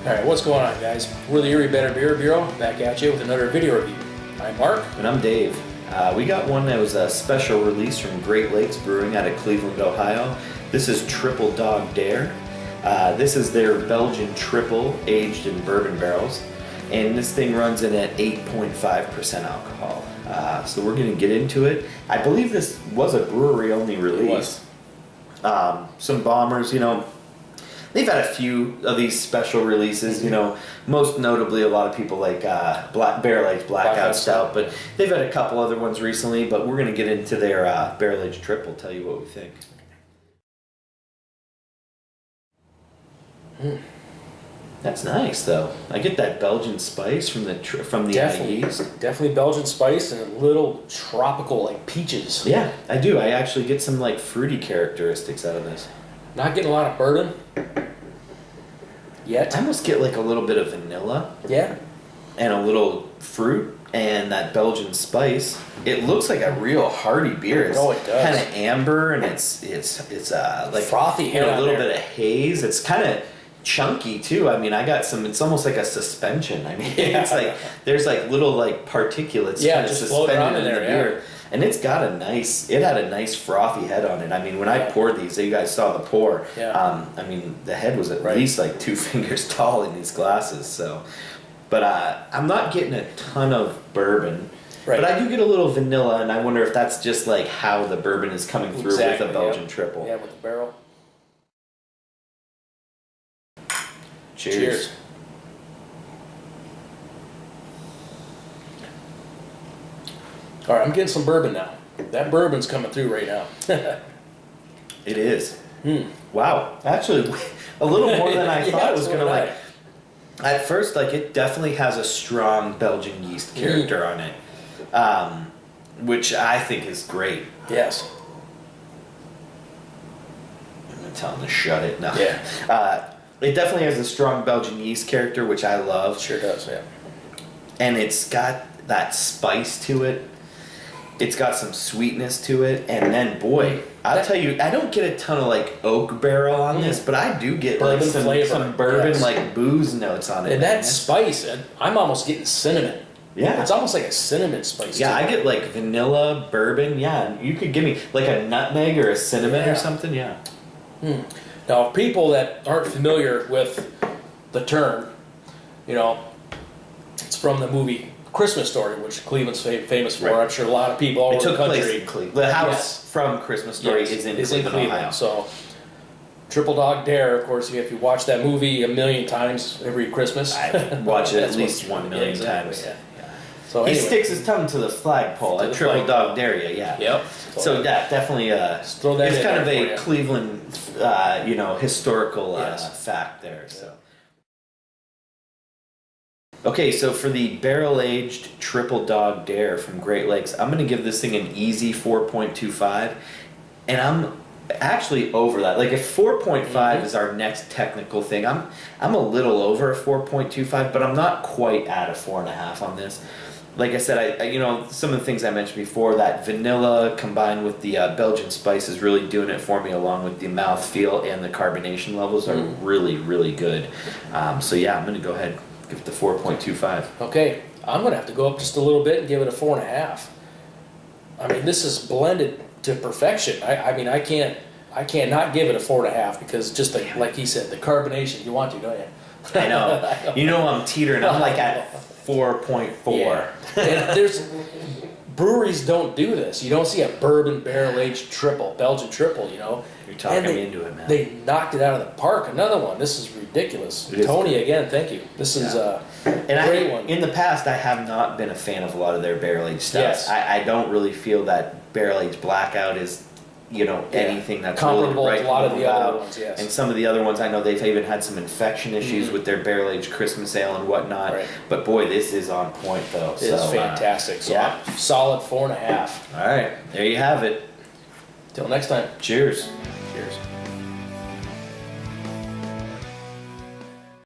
Alright, what's going on, guys? We're the Erie Better Beer Bureau, back at you with another video review. I'm Mark. And I'm Dave. We got one that was a special release from Great Lakes Brewing out of Cleveland, Ohio. This is Tripel Dog Dare. This is their Belgian Tripel aged in bourbon barrels. And this thing runs in at 8.5% alcohol. So we're going to get into it. I believe this was a brewery-only release. It was. Some bombers, they've had a few of these special releases, most notably a lot of people like Barrel-Aged Blackout Stout, but they've had a couple other ones recently, but we're going to get into their Barrel-Aged Tripel, tell you what we think. That's nice, though. I get that Belgian spice from the yeast. Definitely Belgian spice and a little tropical, like peaches. Yeah, I do. I actually get some like fruity characteristics out of this. Not getting a lot of bourbon yet. I almost get like a little bit of vanilla. Yeah. And a little fruit and that Belgian spice. It looks like a real hearty beer. It's it does. Kind of amber and it's like frothy head a little there. bit of haze. It's kind of chunky too. I mean, I got some. It's almost like a suspension. I mean, it's like there's like little like particulates kind of just floating around suspended in the beer. And it's got it had a nice frothy head on it. I mean, when I poured these, you guys saw the pour. Yeah. I mean, the head was at least like 2 fingers tall in these glasses. So, but I'm not getting a ton of bourbon. Right. But I do get a little vanilla, and I wonder if that's just like how the bourbon is coming through with a Belgian Tripel. Yeah, with the barrel. Cheers. All right, I'm getting some bourbon now. That bourbon's coming through right now. It is. Wow. Actually, a little more than I thought it was going to like. At first, like, it definitely has a strong Belgian yeast character on it, which I think is great. Yes. I'm going to tell him to shut it. No. Yeah. It definitely has a strong Belgian yeast character, which I love. Sure does, yeah. And it's got that spice to it. It's got some sweetness to it, and then boy, I'll tell you, I don't get a ton of like oak barrel on this, but I do get bourbon like flavor. some bourbon like booze notes on it. And that spice, I'm almost getting cinnamon. Yeah, it's almost like a cinnamon spice. Yeah, I get like vanilla, bourbon. Yeah, you could give me like a nutmeg or a cinnamon or something. Yeah. Now, people that aren't familiar with the term, it's from the movie Christmas Story, which Cleveland's famous for. I'm sure a lot of people all over the country. Place in Cleveland. The house from Christmas Story is in Cleveland, Ohio. So, Tripel Dog Dare, of course, if you watch that movie a million times every Christmas. I watch it at least 1 million times. Yeah. So anyway, he sticks his tongue to the flagpole at Tripel Dog Dare, yeah. Yep. So that definitely throw that it's in kind of there a Cleveland, historical fact there. So. Okay, so for the barrel-aged Tripel Dog Dare from Great Lakes, I'm going to give this thing an easy 4.25, and I'm actually over that. Like, if 4.5 is our next technical thing, I'm a little over a 4.25, but I'm not quite at a 4.5 on this. Like I said, I some of the things I mentioned before, that vanilla combined with the Belgian spice is really doing it for me, along with the mouthfeel and the carbonation levels are really, really good. So yeah, I'm going to go ahead. Give it the 4.25. Okay, I'm going to have to go up just a little bit and give it a 4.5. I mean, this is blended to perfection. I can't not give it a 4.5 because just like he said, the carbonation. You want to, don't you? I know. I'm teetering. I'm like at 4.4. Yeah. And breweries don't do this. You don't see a bourbon barrel-aged Tripel, Belgian Tripel, You're talking me into it, man. They knocked it out of the park. Another one. This is ridiculous. Tony, again, thank you. This is a great one. In the past, I have not been a fan of a lot of their barrel-aged stouts. Yes. I don't really feel that barrel-aged blackout is, anything that's comparable really to a lot of the other ones, yes. And some of the other ones, I know they've even had some infection issues with their barrel-aged Christmas ale and whatnot. Right. But boy, this is on point, though. It's fantastic. So solid 4.5. All right, there you have it. Till next time. Cheers. Cheers.